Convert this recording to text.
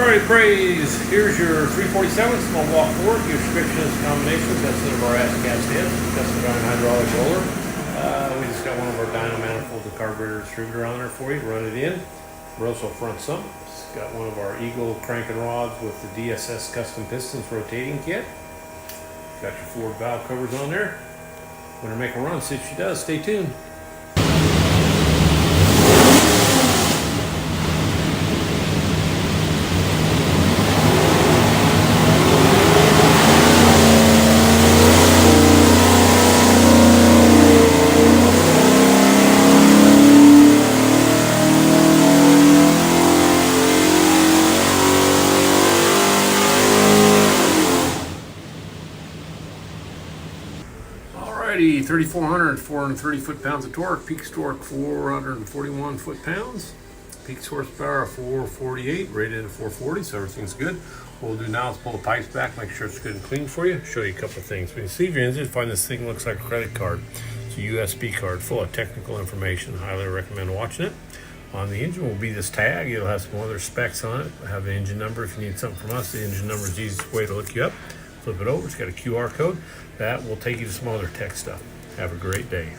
Alright, Blaise, here's your 347 small block Ford, your restrictions, combinations. That's one of our ass-cast heads, custom grind hydraulic roller. We just got one of our Dyno manifolds and carburetor distributor on there for you. Run it in. Moroso front sump. It's got one of our Eagle cranking rods with the DSS custom pistons rotating kit. Got your Ford valve covers on there. When I make a run, see if she does. Stay tuned. Alrighty, 3,400, 430 foot-pounds of torque, peak torque 441 foot-pounds, peak horsepower 448, rated at 440, so everything's good. What we'll do now is pull the pipes back, make sure it's good and clean for you. Show you a couple of things. When you see your engine, find this thing looks like a credit card. It's a USB card full of technical information. Highly recommend watching it. On the engine will be this tag. It'll have some other specs on it. Have the engine number if you need something from us. The engine number is the easiest way to look you up. Flip it over, it's got a QR code. That will take you to some other tech stuff. Have a great day.